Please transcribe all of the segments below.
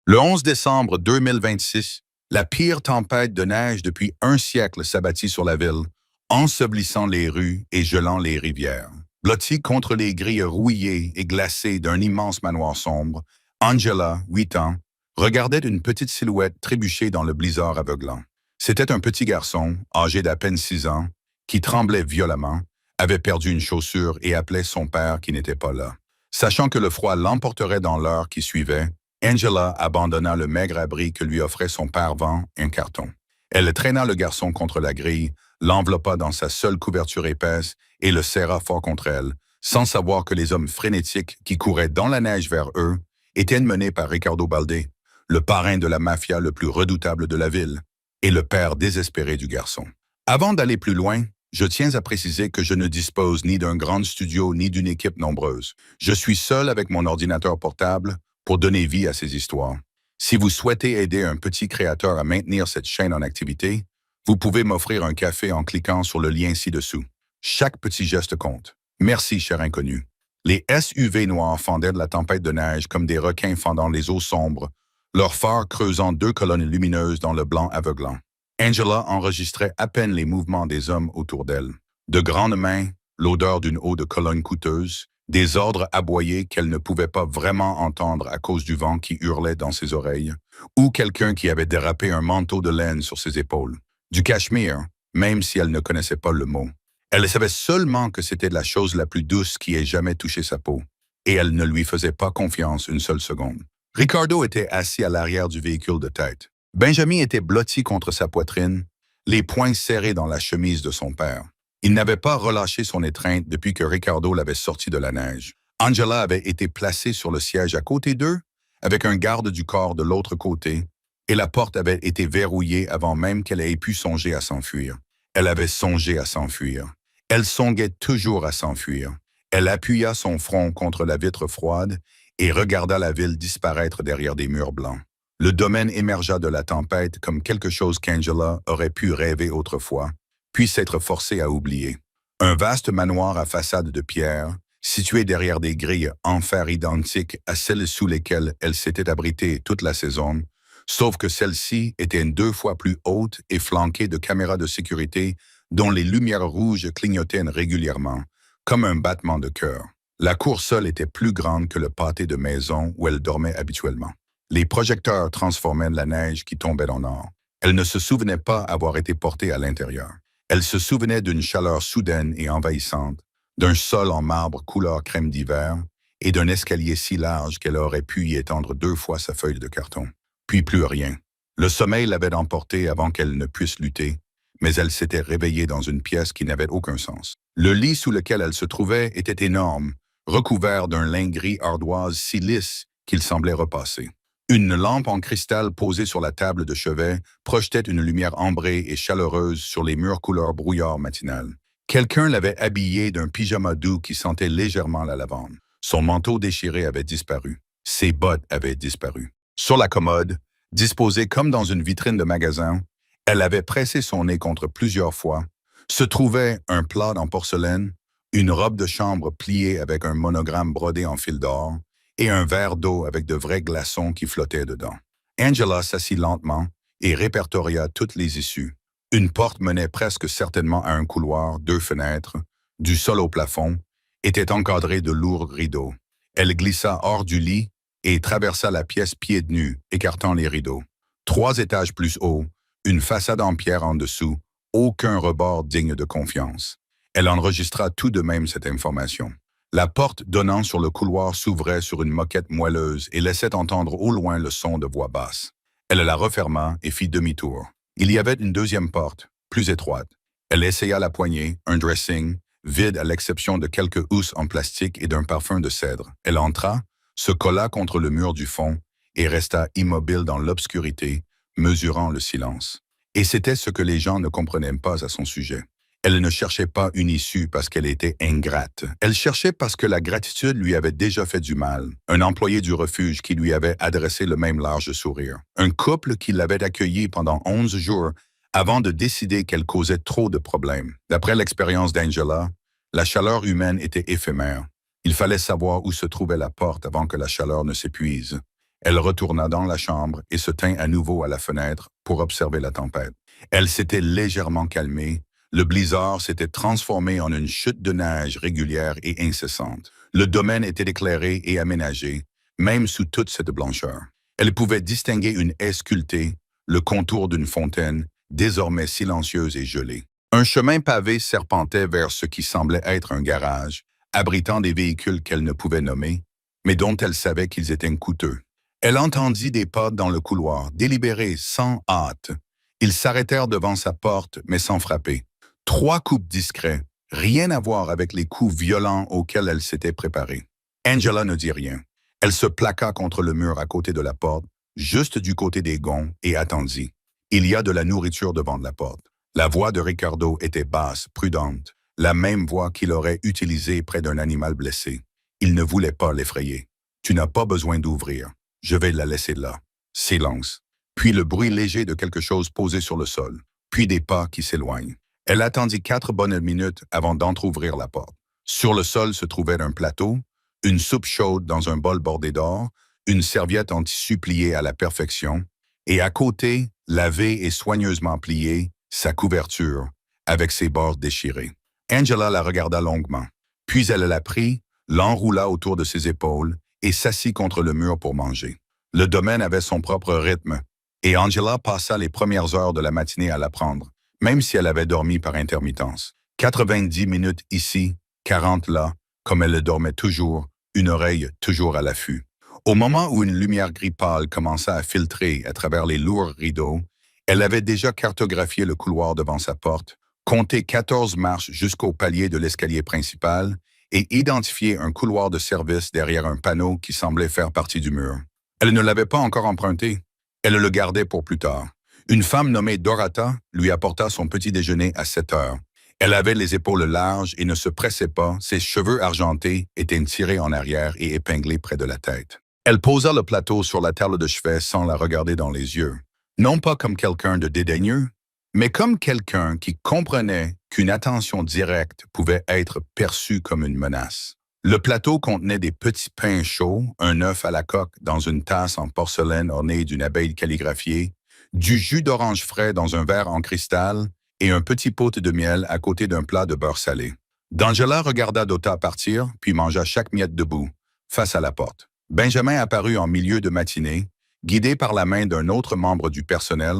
Le 11 décembre 2026, la pire tempête de neige depuis un siècle s'abattit sur la ville, ensevelissant les rues et gelant les rivières. Blottie contre les grilles rouillées et glacées d'un immense manoir sombre, Angela, 8 ans, regardait une petite silhouette trébucher dans le blizzard aveuglant. C'était un petit garçon, âgé d'à peine 6 ans, qui tremblait violemment, avait perdu une chaussure et appelait son père qui n'était pas là. Sachant que le froid l'emporterait dans l'heure qui suivait, Angela abandonna le maigre abri que lui offrait son père-vent, un carton. Elle traîna le garçon contre la grille, l'enveloppa dans sa seule couverture épaisse et le serra fort contre elle, sans savoir que les hommes frénétiques qui couraient dans la neige vers eux étaient menés par Ricardo Balde, le parrain de la mafia le plus redoutable de la ville, et le père désespéré du garçon. Avant d'aller plus loin, je tiens à préciser que je ne dispose ni d'un grand studio ni d'une équipe nombreuse. Je suis seul avec mon ordinateur portable pour donner vie à ces histoires. Si vous souhaitez aider un petit créateur à maintenir cette chaîne en activité, vous pouvez m'offrir un café en cliquant sur le lien ci-dessous. Chaque petit geste compte. Merci, cher inconnu. Les SUV noirs fendaient de la tempête de neige comme des requins fendant les eaux sombres, leurs phares creusant 2 colonnes lumineuses dans le blanc aveuglant. Angela enregistrait à peine les mouvements des hommes autour d'elle. De grandes mains, l'odeur d'une eau de Cologne coûteuse, des ordres aboyés qu'elle ne pouvait pas vraiment entendre à cause du vent qui hurlait dans ses oreilles, ou quelqu'un qui avait dérapé un manteau de laine sur ses épaules. Du cachemire, même si elle ne connaissait pas le mot. Elle savait seulement que c'était la chose la plus douce qui ait jamais touché sa peau, et elle ne lui faisait pas confiance une seule seconde. Ricardo était assis à l'arrière du véhicule de tête. Benjamin était blotti contre sa poitrine, les poings serrés dans la chemise de son père. Il n'avait pas relâché son étreinte depuis que Ricardo l'avait sorti de la neige. Angela avait été placée sur le siège à côté d'eux, avec un garde du corps de l'autre côté, et la porte avait été verrouillée avant même qu'elle ait pu songer à s'enfuir. Elle avait songé à s'enfuir. Elle songeait toujours à s'enfuir. Elle appuya son front contre la vitre froide et regarda la ville disparaître derrière des murs blancs. Le domaine émergea de la tempête comme quelque chose qu'Angela aurait pu rêver autrefois, puis s'être forcée à oublier. Un vaste manoir à façade de pierre, situé derrière des grilles en fer identiques à celles sous lesquelles elle s'était abritée toute la saison, sauf que celle-ci était 2 fois plus haute et flanquée de caméras de sécurité dont les lumières rouges clignotaient régulièrement, comme un battement de cœur. La cour seule était plus grande que le pâté de maison où elle dormait habituellement. Les projecteurs transformaient la neige qui tombait en or. Elle ne se souvenait pas avoir été portée à l'intérieur. Elle se souvenait d'une chaleur soudaine et envahissante, d'un sol en marbre couleur crème d'hiver et d'un escalier si large qu'elle aurait pu y étendre 2 fois sa feuille de carton. Puis plus rien. Le sommeil l'avait emportée avant qu'elle ne puisse lutter, mais elle s'était réveillée dans une pièce qui n'avait aucun sens. Le lit sous lequel elle se trouvait était énorme, recouvert d'un lin gris ardoise si lisse qu'il semblait repasser. Une lampe en cristal posée sur la table de chevet projetait une lumière ambrée et chaleureuse sur les murs couleur brouillard matinal. Quelqu'un l'avait habillée d'un pyjama doux qui sentait légèrement la lavande. Son manteau déchiré avait disparu. Ses bottes avaient disparu. Sur la commode, disposée comme dans une vitrine de magasin, elle avait pressé son nez contre plusieurs fois, se trouvait un plat en porcelaine, une robe de chambre pliée avec un monogramme brodé en fil d'or, et un verre d'eau avec de vrais glaçons qui flottaient dedans. Angela s'assit lentement et répertoria toutes les issues. Une porte menait presque certainement à un couloir, 2 fenêtres, du sol au plafond, étaient encadrées de lourds rideaux. Elle glissa hors du lit et traversa la pièce pieds nus, écartant les rideaux. 3 étages plus haut, une façade en pierre en dessous, aucun rebord digne de confiance. Elle enregistra tout de même cette information. La porte donnant sur le couloir s'ouvrait sur une moquette moelleuse et laissait entendre au loin le son de voix basse. Elle la referma et fit demi-tour. Il y avait une deuxième porte, plus étroite. Elle essaya la poignée, un dressing, vide à l'exception de quelques housses en plastique et d'un parfum de cèdre. Elle entra, se colla contre le mur du fond et resta immobile dans l'obscurité, mesurant le silence. Et c'était ce que les gens ne comprenaient pas à son sujet. Elle ne cherchait pas une issue parce qu'elle était ingrate. Elle cherchait parce que la gratitude lui avait déjà fait du mal. Un employé du refuge qui lui avait adressé le même large sourire. Un couple qui l'avait accueilli pendant 11 jours avant de décider qu'elle causait trop de problèmes. D'après l'expérience d'Angela, la chaleur humaine était éphémère. Il fallait savoir où se trouvait la porte avant que la chaleur ne s'épuise. Elle retourna dans la chambre et se tint à nouveau à la fenêtre pour observer la tempête. Elle s'était légèrement calmée. Le blizzard s'était transformé en une chute de neige régulière et incessante. Le domaine était éclairé et aménagé, même sous toute cette blancheur. Elle pouvait distinguer une haie sculptée, le contour d'une fontaine, désormais silencieuse et gelée. Un chemin pavé serpentait vers ce qui semblait être un garage, abritant des véhicules qu'elle ne pouvait nommer, mais dont elle savait qu'ils étaient coûteux. Elle entendit des pas dans le couloir, délibérés, sans hâte. Ils s'arrêtèrent devant sa porte, mais sans frapper. 3 coups discrets, rien à voir avec les coups violents auxquels elle s'était préparée. Angela ne dit rien. Elle se plaqua contre le mur à côté de la porte, juste du côté des gonds, et attendit. Il y a de la nourriture devant la porte. La voix de Ricardo était basse, prudente, la même voix qu'il aurait utilisée près d'un animal blessé. Il ne voulait pas l'effrayer. « Tu n'as pas besoin d'ouvrir. Je vais la laisser là. » Silence. Puis le bruit léger de quelque chose posé sur le sol. Puis des pas qui s'éloignent. Elle attendit 4 bonnes minutes avant d'entrouvrir la porte. Sur le sol se trouvait un plateau, une soupe chaude dans un bol bordé d'or, une serviette en tissu pliée à la perfection, et à côté, lavée et soigneusement pliée, sa couverture, avec ses bords déchirés. Angela la regarda longuement. Puis elle la prit, l'enroula autour de ses épaules et s'assit contre le mur pour manger. Le domaine avait son propre rythme, et Angela passa les premières heures de la matinée à l'apprendre, même si elle avait dormi par intermittence. 90 minutes ici, 40 là, comme elle le dormait toujours, une oreille toujours à l'affût. Au moment où une lumière gris pâle commença à filtrer à travers les lourds rideaux, elle avait déjà cartographié le couloir devant sa porte, compté 14 marches jusqu'au palier de l'escalier principal et identifié un couloir de service derrière un panneau qui semblait faire partie du mur. Elle ne l'avait pas encore emprunté. Elle le gardait pour plus tard. Une femme nommée Dorata lui apporta son petit déjeuner à 7 heures. Elle avait les épaules larges et ne se pressait pas, ses cheveux argentés étaient tirés en arrière et épinglés près de la tête. Elle posa le plateau sur la table de chevet sans la regarder dans les yeux. Non pas comme quelqu'un de dédaigneux, mais comme quelqu'un qui comprenait qu'une attention directe pouvait être perçue comme une menace. Le plateau contenait des petits pains chauds, un œuf à la coque dans une tasse en porcelaine ornée d'une abeille calligraphiée, du jus d'orange frais dans un verre en cristal et un petit pot de miel à côté d'un plat de beurre salé. D'Angela regarda Dota partir, puis mangea chaque miette debout, face à la porte. Benjamin apparut en milieu de matinée, guidé par la main d'un autre membre du personnel,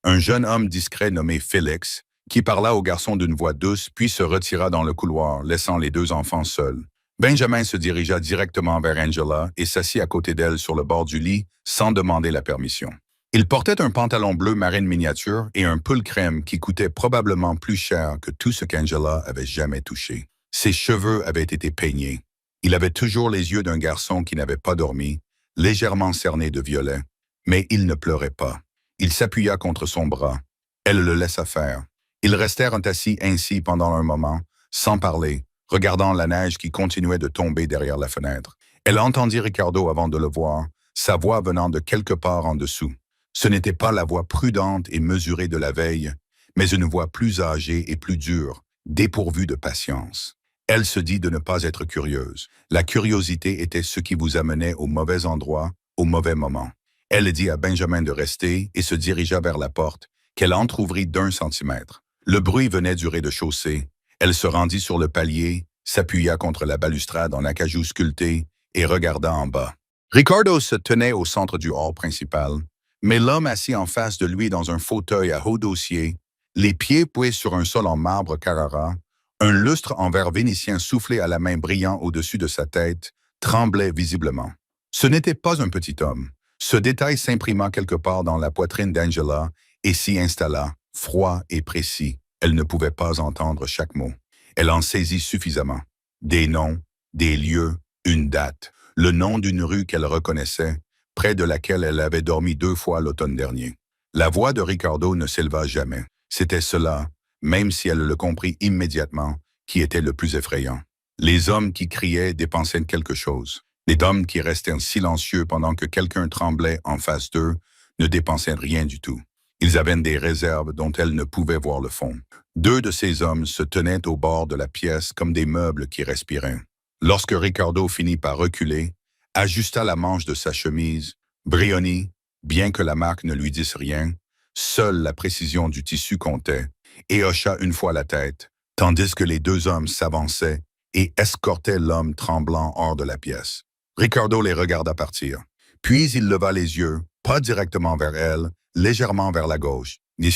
un jeune homme discret nommé Félix, qui parla au garçon d'une voix douce, puis se retira dans le couloir, laissant les 2 enfants seuls. Benjamin se dirigea directement vers Angela et s'assit à côté d'elle sur le bord du lit, sans demander la permission. Il portait un pantalon bleu marine miniature et un pull crème qui coûtait probablement plus cher que tout ce qu'Angela avait jamais touché. Ses cheveux avaient été peignés. Il avait toujours les yeux d'un garçon qui n'avait pas dormi, légèrement cerné de violet, mais il ne pleurait pas. Il s'appuya contre son bras. Elle le laissa faire. Ils restèrent assis ainsi pendant un moment, sans parler, regardant la neige qui continuait de tomber derrière la fenêtre. Elle entendit Ricardo avant de le voir, sa voix venant de quelque part en dessous. Ce n'était pas la voix prudente et mesurée de la veille, mais une voix plus âgée et plus dure, dépourvue de patience. Elle se dit de ne pas être curieuse. La curiosité était ce qui vous amenait au mauvais endroit, au mauvais moment. Elle dit à Benjamin de rester et se dirigea vers la porte, qu'elle entr'ouvrit d'1 centimètre. Le bruit venait du rez-de-chaussée. Elle se rendit sur le palier, s'appuya contre la balustrade en acajou sculpté et regarda en bas. Ricardo se tenait au centre du hall principal, mais l'homme assis en face de lui dans un fauteuil à haut dossier, les pieds posés sur un sol en marbre Carrara, un lustre en verre vénitien soufflé à la main brillant au-dessus de sa tête, tremblait visiblement. Ce n'était pas un petit homme. Ce détail s'imprima quelque part dans la poitrine d'Angela et s'y installa, froid et précis. Elle ne pouvait pas entendre chaque mot. Elle en saisit suffisamment. Des noms, des lieux, une date, le nom d'une rue qu'elle reconnaissait, près de laquelle elle avait dormi 2 fois l'automne dernier. La voix de Ricardo ne s'éleva jamais. C'était cela, même si elle le comprit immédiatement, qui était le plus effrayant. Les hommes qui criaient dépensaient quelque chose. Les hommes qui restaient silencieux pendant que quelqu'un tremblait en face d'eux ne dépensaient rien du tout. Ils avaient des réserves dont elle ne pouvait voir le fond. 2 de ces hommes se tenaient au bord de la pièce comme des meubles qui respiraient. Lorsque Ricardo finit par reculer, ajusta la manche de sa chemise, Brioni, bien que la marque ne lui dise rien, seule la précision du tissu comptait, et hocha une fois la tête, tandis que les deux hommes s'avançaient et escortaient l'homme tremblant hors de la pièce. Ricardo les regarda partir. Puis il leva les yeux, pas directement vers elle, légèrement vers la gauche, mais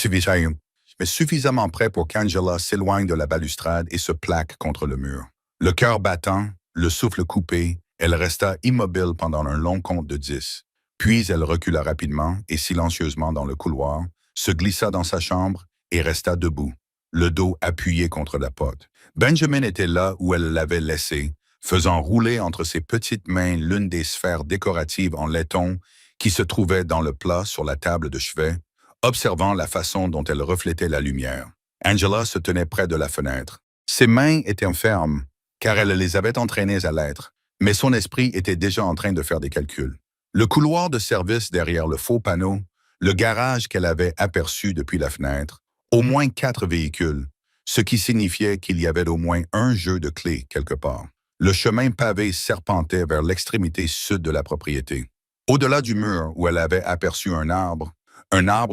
suffisamment près pour qu'Angela s'éloigne de la balustrade et se plaque contre le mur. Le cœur battant, le souffle coupé, elle resta immobile pendant un long compte de 10. Puis elle recula rapidement et silencieusement dans le couloir, se glissa dans sa chambre et resta debout, le dos appuyé contre la porte. Benjamin était là où elle l'avait laissé, faisant rouler entre ses petites mains l'une des sphères décoratives en laiton qui se trouvait dans le plat sur la table de chevet, observant la façon dont elle reflétait la lumière. Angela se tenait près de la fenêtre. Ses mains étaient fermes, car elle les avait entraînées à l'être, mais son esprit était déjà en train de faire des calculs. Le couloir de service derrière le faux panneau, le garage qu'elle avait aperçu depuis la fenêtre, au moins 4 véhicules, ce qui signifiait qu'il y avait au moins un jeu de clés quelque part. Le chemin pavé serpentait vers l'extrémité sud de la propriété. Au-delà du mur où elle avait aperçu un arbre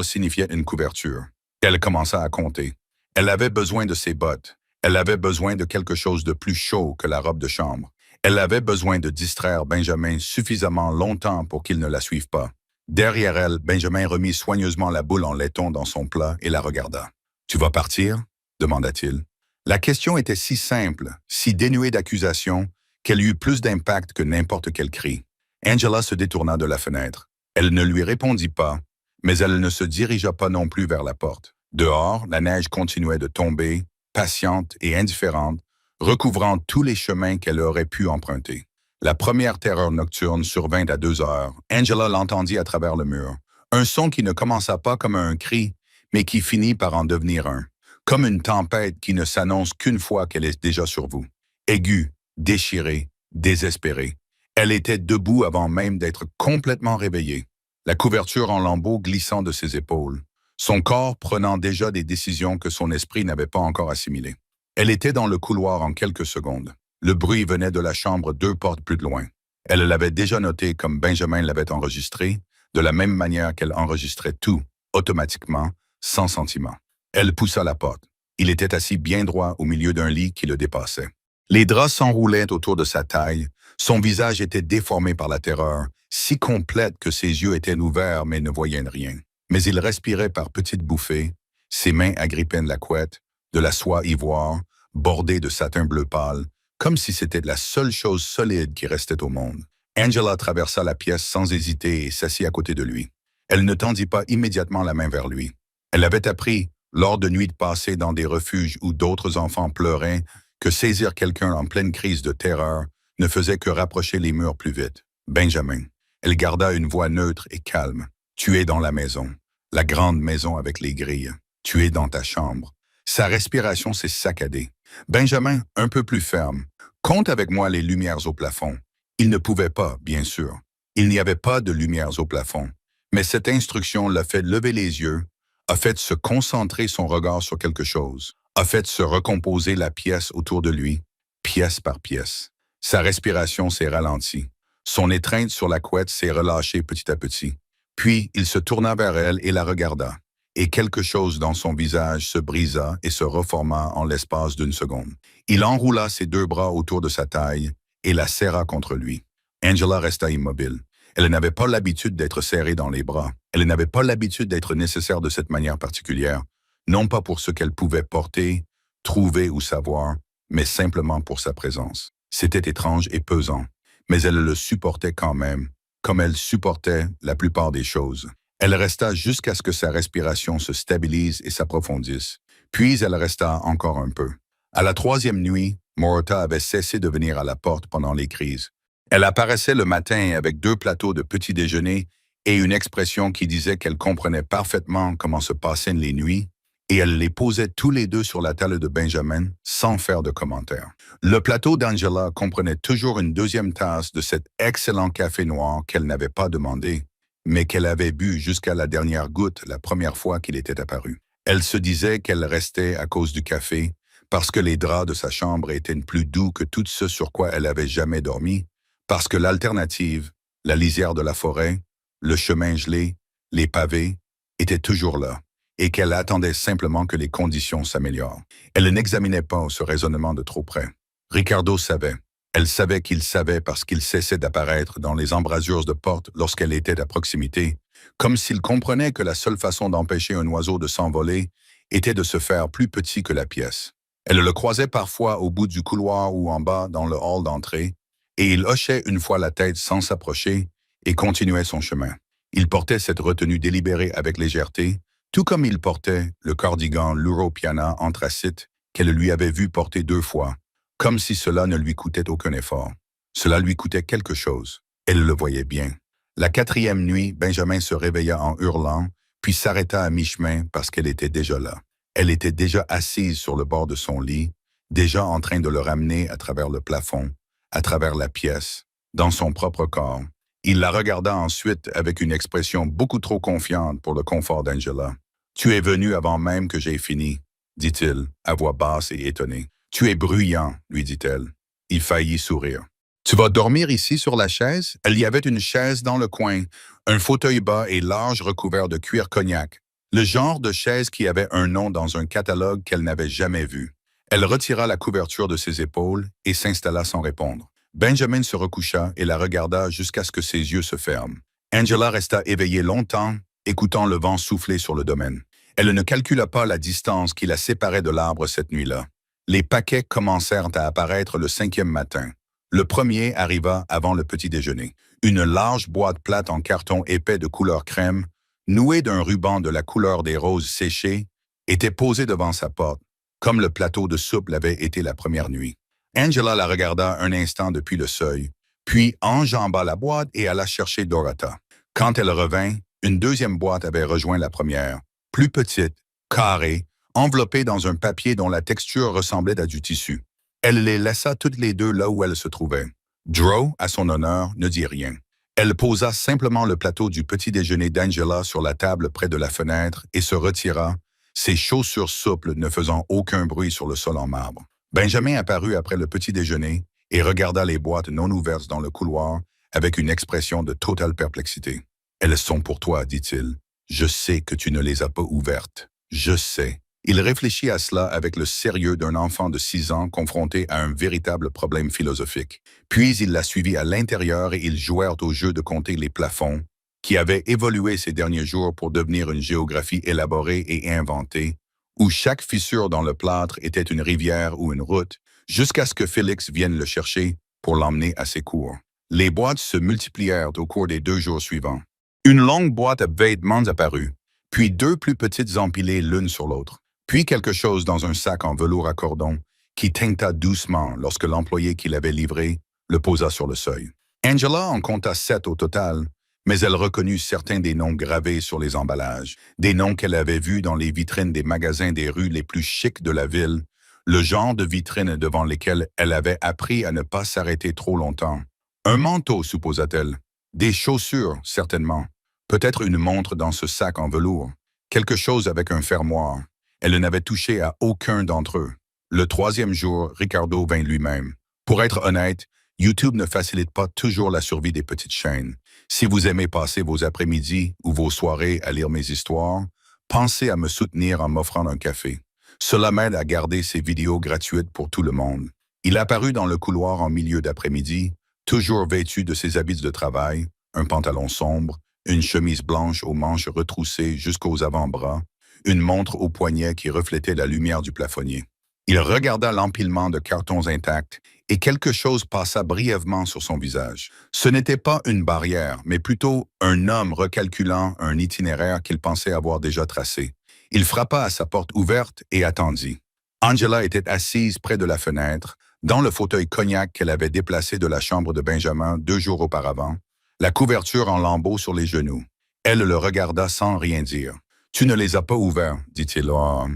signifiait une couverture. Elle commença à compter. Elle avait besoin de ses bottes. Elle avait besoin de quelque chose de plus chaud que la robe de chambre. Elle avait besoin de distraire Benjamin suffisamment longtemps pour qu'il ne la suive pas. Derrière elle, Benjamin remit soigneusement la boule en laiton dans son plat et la regarda. « Tu vas partir ?» demanda-t-il. La question était si simple, si dénuée d'accusation, qu'elle eut plus d'impact que n'importe quel cri. Angela se détourna de la fenêtre. Elle ne lui répondit pas, mais elle ne se dirigea pas non plus vers la porte. Dehors, la neige continuait de tomber, patiente et indifférente, recouvrant tous les chemins qu'elle aurait pu emprunter. La première terreur nocturne survint à 2 heures. Angela l'entendit à travers le mur. Un son qui ne commença pas comme un cri, mais qui finit par en devenir un. Comme une tempête qui ne s'annonce qu'une fois qu'elle est déjà sur vous. Aiguë, déchirée, désespérée. Elle était debout avant même d'être complètement réveillée. La couverture en lambeaux glissant de ses épaules. Son corps prenant déjà des décisions que son esprit n'avait pas encore assimilées. Elle était dans le couloir en quelques secondes. Le bruit venait de la chambre 2 portes plus loin. Elle l'avait déjà noté comme Benjamin l'avait enregistré, de la même manière qu'elle enregistrait tout, automatiquement, sans sentiment. Elle poussa la porte. Il était assis bien droit au milieu d'un lit qui le dépassait. Les draps s'enroulaient autour de sa taille. Son visage était déformé par la terreur, si complète que ses yeux étaient ouverts mais ne voyaient rien. Mais il respirait par petites bouffées. Ses mains agrippaient la couette, de la soie ivoire, bordée de satin bleu pâle, comme si c'était la seule chose solide qui restait au monde. Angela traversa la pièce sans hésiter et s'assit à côté de lui. Elle ne tendit pas immédiatement la main vers lui. Elle avait appris, lors de nuits passées dans des refuges où d'autres enfants pleuraient, que saisir quelqu'un en pleine crise de terreur ne faisait que rapprocher les murs plus vite. Benjamin. Elle garda une voix neutre et calme. Tu es dans la maison. La grande maison avec les grilles. Tu es dans ta chambre. Sa respiration s'est saccadée. Benjamin, un peu plus ferme. Compte avec moi les lumières au plafond. Il ne pouvait pas, bien sûr. Il n'y avait pas de lumières au plafond. Mais cette instruction l'a fait lever les yeux, a fait se concentrer son regard sur quelque chose, a fait se recomposer la pièce autour de lui, pièce par pièce. Sa respiration s'est ralentie. Son étreinte sur la couette s'est relâchée petit à petit. Puis, il se tourna vers elle et la regarda. Et quelque chose dans son visage se brisa et se reforma en l'espace d'une seconde. Il enroula ses 2 bras autour de sa taille et la serra contre lui. Angela resta immobile. Elle n'avait pas l'habitude d'être serrée dans les bras. Elle n'avait pas l'habitude d'être nécessaire de cette manière particulière, non pas pour ce qu'elle pouvait porter, trouver ou savoir, mais simplement pour sa présence. C'était étrange et pesant, mais elle le supportait quand même, comme elle supportait la plupart des choses. Elle resta jusqu'à ce que sa respiration se stabilise et s'approfondisse. Puis elle resta encore un peu. À la 3e nuit, Morta avait cessé de venir à la porte pendant les crises. Elle apparaissait le matin avec 2 plateaux de petit déjeuner et une expression qui disait qu'elle comprenait parfaitement comment se passaient les nuits, et elle les posait tous les 2 sur la table de Benjamin sans faire de commentaires. Le plateau d'Angela comprenait toujours une 2e tasse de cet excellent café noir qu'elle n'avait pas demandé, mais qu'elle avait bu jusqu'à la dernière goutte la première fois qu'il était apparu. Elle se disait qu'elle restait à cause du café, parce que les draps de sa chambre étaient plus doux que tout ce sur quoi elle avait jamais dormi, parce que l'alternative, la lisière de la forêt, le chemin gelé, les pavés, étaient toujours là, et qu'elle attendait simplement que les conditions s'améliorent. Elle n'examinait pas ce raisonnement de trop près. Ricardo savait. Elle savait qu'il savait parce qu'il cessait d'apparaître dans les embrasures de porte lorsqu'elle était à proximité, comme s'il comprenait que la seule façon d'empêcher un oiseau de s'envoler était de se faire plus petit que la pièce. Elle le croisait parfois au bout du couloir ou en bas dans le hall d'entrée, et il hochait une fois la tête sans s'approcher et continuait son chemin. Il portait cette retenue délibérée avec légèreté, tout comme il portait le cardigan Luro-Piana anthracite qu'elle lui avait vu porter 2 fois, comme si cela ne lui coûtait aucun effort. Cela lui coûtait quelque chose. Elle le voyait bien. La 4e nuit, Benjamin se réveilla en hurlant, puis s'arrêta à mi-chemin parce qu'elle était déjà là. Elle était déjà assise sur le bord de son lit, déjà en train de le ramener à travers le plafond, à travers la pièce, dans son propre corps. Il la regarda ensuite avec une expression beaucoup trop confiante pour le confort d'Angela. « Tu es venu avant même que j'aie fini, » dit-il, à voix basse et étonnée. « Tu es bruyant, » lui dit-elle. Il faillit sourire. « Tu vas dormir ici sur la chaise? » Il y avait une chaise dans le coin, un fauteuil bas et large recouvert de cuir cognac, le genre de chaise qui avait un nom dans un catalogue qu'elle n'avait jamais vu. Elle retira la couverture de ses épaules et s'installa sans répondre. Benjamin se recoucha et la regarda jusqu'à ce que ses yeux se ferment. Angela resta éveillée longtemps, écoutant le vent souffler sur le domaine. Elle ne calcula pas la distance qui la séparait de l'arbre cette nuit-là. Les paquets commencèrent à apparaître le 5e matin. Le premier arriva avant le petit déjeuner. Une large boîte plate en carton épais de couleur crème, nouée d'un ruban de la couleur des roses séchées, était posée devant sa porte, comme le plateau de soupe l'avait été la première nuit. Angela la regarda un instant depuis le seuil, puis enjamba la boîte et alla chercher Dorota. Quand elle revint, une 2e boîte avait rejoint la première, plus petite, carrée, enveloppée dans un papier dont la texture ressemblait à du tissu. Elle les laissa toutes les 2 là où elles se trouvaient. Joe, à son honneur, ne dit rien. Elle posa simplement le plateau du petit déjeuner d'Angela sur la table près de la fenêtre et se retira, ses chaussures souples ne faisant aucun bruit sur le sol en marbre. Benjamin apparut après le petit déjeuner et regarda les boîtes non ouvertes dans le couloir avec une expression de totale perplexité. « Elles sont pour toi, dit-il. Je sais que tu ne les as pas ouvertes. Je sais. » Il réfléchit à cela avec le sérieux d'un enfant de 6 ans confronté à un véritable problème philosophique. Puis il la suivit à l'intérieur et ils jouèrent au jeu de compter les plafonds, qui avait évolué ces derniers jours pour devenir une géographie élaborée et inventée, où chaque fissure dans le plâtre était une rivière ou une route, jusqu'à ce que Félix vienne le chercher pour l'emmener à ses cours. Les boîtes se multiplièrent au cours des 2 jours suivants. Une longue boîte à vêtements apparut, puis 2 plus petites empilées l'une sur l'autre, puis quelque chose dans un sac en velours à cordon qui tinta doucement lorsque l'employé qui l'avait livré le posa sur le seuil. Angela en compta 7 au total, mais elle reconnut certains des noms gravés sur les emballages, des noms qu'elle avait vus dans les vitrines des magasins des rues les plus chics de la ville, le genre de vitrines devant lesquelles elle avait appris à ne pas s'arrêter trop longtemps. Un manteau, supposa-t-elle. Des chaussures, certainement. Peut-être une montre dans ce sac en velours. Quelque chose avec un fermoir. Elle n'avait touché à aucun d'entre eux. Le 3e jour, Ricardo vint lui-même. Pour être honnête, YouTube ne facilite pas toujours la survie des petites chaînes. Si vous aimez passer vos après-midi ou vos soirées à lire mes histoires, pensez à me soutenir en m'offrant un café. Cela m'aide à garder ces vidéos gratuites pour tout le monde. Il apparut dans le couloir en milieu d'après-midi, toujours vêtu de ses habits de travail, un pantalon sombre, une chemise blanche aux manches retroussées jusqu'aux avant-bras, une montre au poignet qui reflétait la lumière du plafonnier. Il regarda l'empilement de cartons intacts et quelque chose passa brièvement sur son visage. Ce n'était pas une barrière, mais plutôt un homme recalculant un itinéraire qu'il pensait avoir déjà tracé. Il frappa à sa porte ouverte et attendit. Angela était assise près de la fenêtre, dans le fauteuil cognac qu'elle avait déplacé de la chambre de Benjamin 2 jours auparavant, la couverture en lambeaux sur les genoux. Elle le regarda sans rien dire. « Tu ne les as pas ouverts, dit-il. Oh,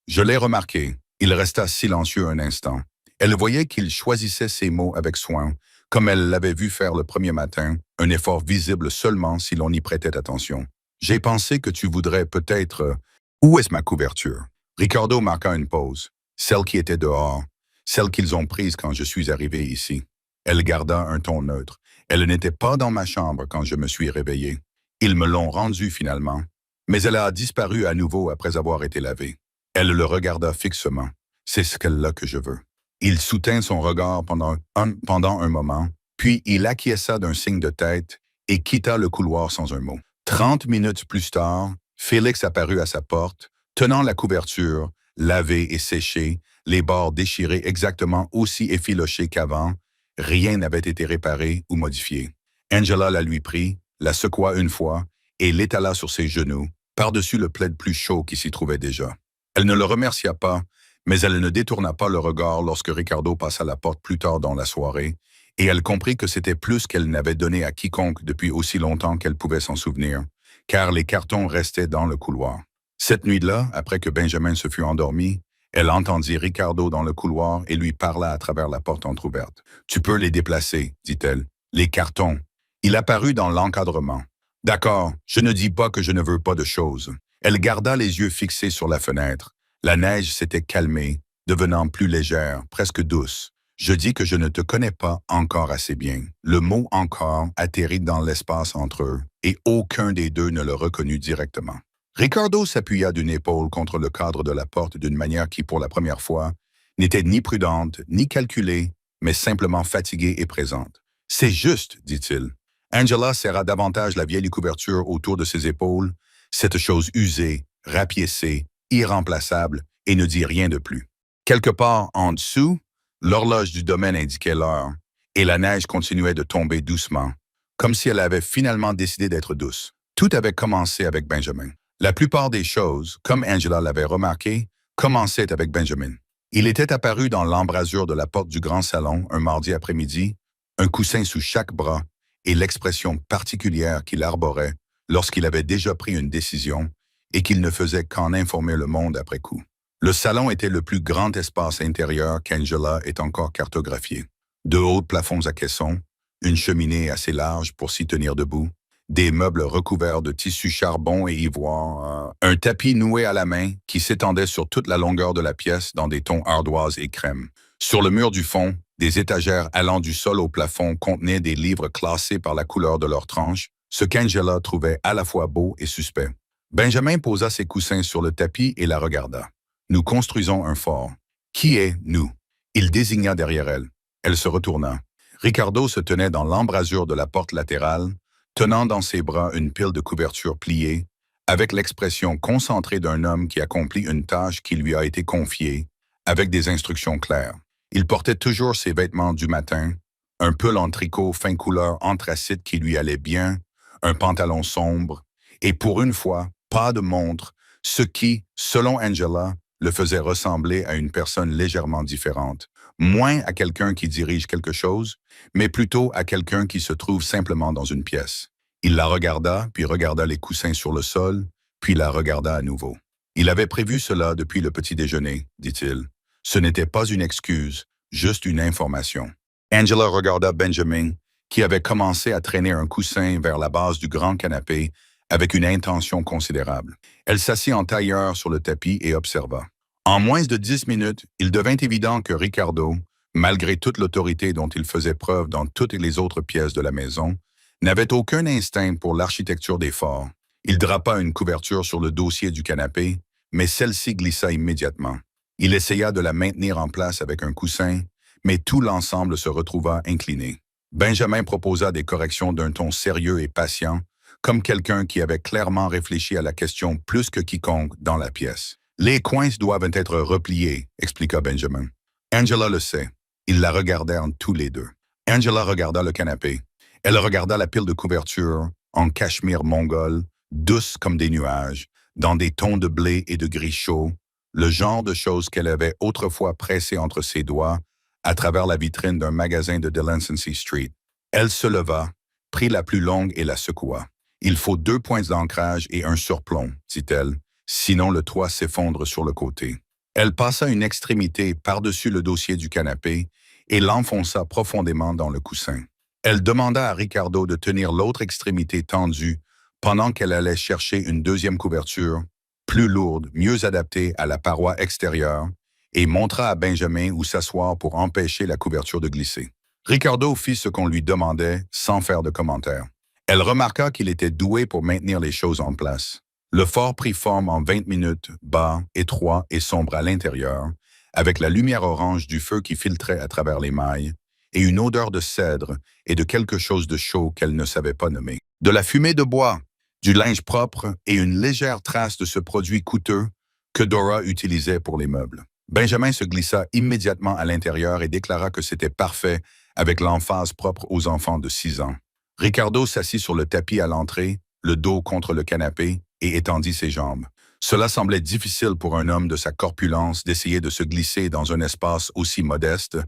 je l'ai remarqué. » Il resta silencieux un instant. Elle voyait qu'il choisissait ses mots avec soin, comme elle l'avait vu faire le premier matin, un effort visible seulement si l'on y prêtait attention. « J'ai pensé que tu voudrais peut-être... Où est-ce ma couverture? » Ricardo marqua une pause. Celle qui était dehors, celle qu'ils ont prise quand je suis arrivé ici. Elle garda un ton neutre. Elle n'était pas dans ma chambre quand je me suis réveillé. Ils me l'ont rendue finalement, mais elle a disparu à nouveau après avoir été lavée. Elle le regarda fixement. C'est ce qu'elle-là que je veux. Il soutint son regard pendant un moment, puis il acquiesça d'un signe de tête et quitta le couloir sans un mot. 30 minutes plus tard, Félix apparut à sa porte, tenant la couverture, lavée et séchée, les bords déchirés exactement aussi effilochés qu'avant. Rien n'avait été réparé ou modifié. Angela la lui prit, la secoua une fois et l'étala sur ses genoux, par-dessus le plaid plus chaud qui s'y trouvait déjà. Elle ne le remercia pas, mais elle ne détourna pas le regard lorsque Ricardo passa la porte plus tard dans la soirée, et elle comprit que c'était plus qu'elle n'avait donné à quiconque depuis aussi longtemps qu'elle pouvait s'en souvenir, car les cartons restaient dans le couloir. Cette nuit-là, après que Benjamin se fut endormi, elle entendit Ricardo dans le couloir et lui parla à travers la porte entr'ouverte. « Tu peux les déplacer, dit-elle. Les cartons. » Il apparut dans l'encadrement. « D'accord, je ne dis pas que je ne veux pas de choses. » Elle garda les yeux fixés sur la fenêtre. La neige s'était calmée, devenant plus légère, presque douce. « Je dis que je ne te connais pas encore assez bien. » Le mot « encore » atterrit dans l'espace entre eux, et aucun des deux ne le reconnut directement. Ricardo s'appuya d'une épaule contre le cadre de la porte d'une manière qui, pour la première fois, n'était ni prudente, ni calculée, mais simplement fatiguée et présente. « C'est juste, dit-il. » Angela serra davantage la vieille couverture autour de ses épaules, cette chose usée, rapiécée, irremplaçable, et ne dit rien de plus. Quelque part en dessous, l'horloge du domaine indiquait l'heure, et la neige continuait de tomber doucement, comme si elle avait finalement décidé d'être douce. Tout avait commencé avec Benjamin. La plupart des choses, comme Angela l'avait remarqué, commençaient avec Benjamin. Il était apparu dans l'embrasure de la porte du grand salon un mardi après-midi, un coussin sous chaque bras et l'expression particulière qu'il arborait lorsqu'il avait déjà pris une décision et qu'il ne faisait qu'en informer le monde après coup. Le salon était le plus grand espace intérieur qu'Angela ait encore cartographié. De hauts plafonds à caissons, une cheminée assez large pour s'y tenir debout, des meubles recouverts de tissu charbon et ivoire, un tapis noué à la main qui s'étendait sur toute la longueur de la pièce dans des tons ardoise et crème. Sur le mur du fond, des étagères allant du sol au plafond contenaient des livres classés par la couleur de leur tranche, ce qu'Angela trouvait à la fois beau et suspect. Benjamin posa ses coussins sur le tapis et la regarda. « Nous construisons un fort. Qui est nous? » Il désigna derrière elle. Elle se retourna. Ricardo se tenait dans l'embrasure de la porte latérale, tenant dans ses bras une pile de couvertures pliées, avec l'expression concentrée d'un homme qui accomplit une tâche qui lui a été confiée, avec des instructions claires. Il portait toujours ses vêtements du matin, un pull en tricot fin couleur anthracite qui lui allait bien, un pantalon sombre, et pour une fois, pas de montre, ce qui, selon Angela, le faisait ressembler à une personne légèrement différente, moins à quelqu'un qui dirige quelque chose, mais plutôt à quelqu'un qui se trouve simplement dans une pièce. Il la regarda, puis regarda les coussins sur le sol, puis la regarda à nouveau. Il avait prévu cela depuis le petit déjeuner, dit-il. Ce n'était pas une excuse, juste une information. Angela regarda Benjamin, qui avait commencé à traîner un coussin vers la base du grand canapé avec une intention considérable. Elle s'assit en tailleur sur le tapis et observa. En moins de 10 minutes, il devint évident que Ricardo, malgré toute l'autorité dont il faisait preuve dans toutes les autres pièces de la maison, n'avait aucun instinct pour l'architecture des forts. Il drapa une couverture sur le dossier du canapé, mais celle-ci glissa immédiatement. Il essaya de la maintenir en place avec un coussin, mais tout l'ensemble se retrouva incliné. Benjamin proposa des corrections d'un ton sérieux et patient, comme quelqu'un qui avait clairement réfléchi à la question plus que quiconque dans la pièce. « Les coins doivent être repliés », expliqua Benjamin. Angela le sait. Ils la regardèrent tous les deux. Angela regarda le canapé. Elle regarda la pile de couverture, en cachemire mongol, douce comme des nuages, dans des tons de blé et de gris chaud, le genre de choses qu'elle avait autrefois pressées entre ses doigts à travers la vitrine d'un magasin de Delancey Street. Elle se leva, prit la plus longue et la secoua. « Il faut 2 points d'ancrage et un surplomb, dit-elle, sinon le toit s'effondre sur le côté. » Elle passa une extrémité par-dessus le dossier du canapé et l'enfonça profondément dans le coussin. Elle demanda à Ricardo de tenir l'autre extrémité tendue pendant qu'elle allait chercher une deuxième couverture, plus lourde, mieux adaptée à la paroi extérieure, et montra à Benjamin où s'asseoir pour empêcher la couverture de glisser. Ricardo fit ce qu'on lui demandait sans faire de commentaire. Elle remarqua qu'il était doué pour maintenir les choses en place. Le fort prit forme en 20 minutes, bas, étroit et sombre à l'intérieur, avec la lumière orange du feu qui filtrait à travers les mailles, et une odeur de cèdre et de quelque chose de chaud qu'elle ne savait pas nommer. De la fumée de bois, du linge propre et une légère trace de ce produit coûteux que Dora utilisait pour les meubles. Benjamin se glissa immédiatement à l'intérieur et déclara que c'était parfait avec l'emphase propre aux enfants de 6 ans. Ricardo s'assit sur le tapis à l'entrée, le dos contre le canapé, et étendit ses jambes. Cela semblait difficile pour un homme de sa corpulence d'essayer de se glisser dans un espace aussi modeste,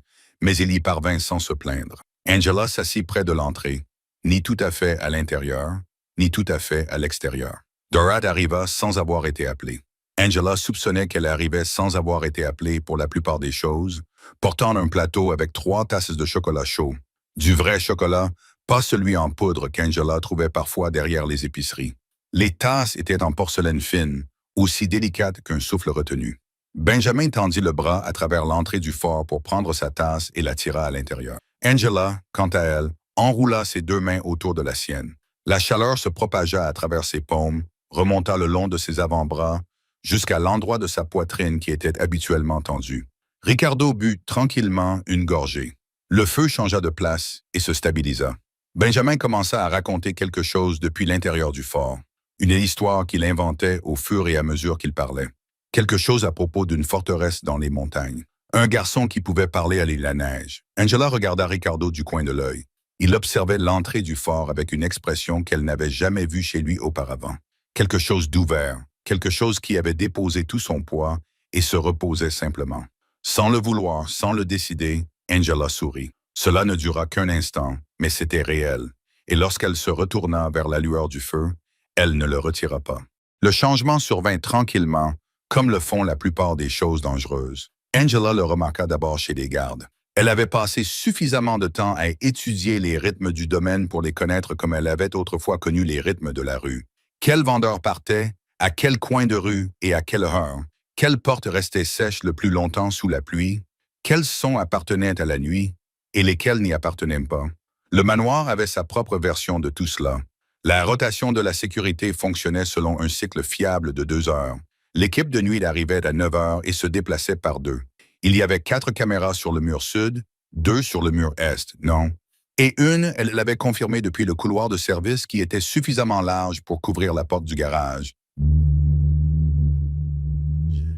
mais il y parvint sans se plaindre. Angela s'assit près de l'entrée, ni tout à fait à l'intérieur, ni tout à fait à l'extérieur. Dora arriva sans avoir été appelée. Angela soupçonnait qu'elle arrivait sans avoir été appelée pour la plupart des choses, portant un plateau avec 3 tasses de chocolat chaud. Du vrai chocolat, pas celui en poudre qu'Angela trouvait parfois derrière les épiceries. Les tasses étaient en porcelaine fine, aussi délicate qu'un souffle retenu. Benjamin tendit le bras à travers l'entrée du fort pour prendre sa tasse et la tira à l'intérieur. Angela, quant à elle, enroula ses 2 mains autour de la sienne. La chaleur se propagea à travers ses paumes, remonta le long de ses avant-bras, jusqu'à l'endroit de sa poitrine qui était habituellement tendu. Ricardo but tranquillement une gorgée. Le feu changea de place et se stabilisa. Benjamin commença à raconter quelque chose depuis l'intérieur du fort. Une histoire qu'il inventait au fur et à mesure qu'il parlait. Quelque chose à propos d'une forteresse dans les montagnes. Un garçon qui pouvait parler à la neige. Angela regarda Ricardo du coin de l'œil. Il observait l'entrée du fort avec une expression qu'elle n'avait jamais vue chez lui auparavant. Quelque chose d'ouvert, quelque chose qui avait déposé tout son poids et se reposait simplement. Sans le vouloir, sans le décider, Angela sourit. Cela ne dura qu'un instant, mais c'était réel. Et lorsqu'elle se retourna vers la lueur du feu, elle ne le retira pas. Le changement survint tranquillement, comme le font la plupart des choses dangereuses. Angela le remarqua d'abord chez les gardes. Elle avait passé suffisamment de temps à étudier les rythmes du domaine pour les connaître comme elle avait autrefois connu les rythmes de la rue. Quel vendeur partait, à quel coin de rue et à quelle heure? Quelle porte restait sèche le plus longtemps sous la pluie? Quels sons appartenaient à la nuit et lesquels n'y appartenaient pas? Le manoir avait sa propre version de tout cela. La rotation de la sécurité fonctionnait selon un cycle fiable de 2 heures. L'équipe de nuit arrivait à 9 heures et se déplaçait par 2. Il y avait 4 caméras sur le mur sud, 2 sur le mur est, non. Et une, elle l'avait confirmé depuis le couloir de service qui était suffisamment large pour couvrir la porte du garage,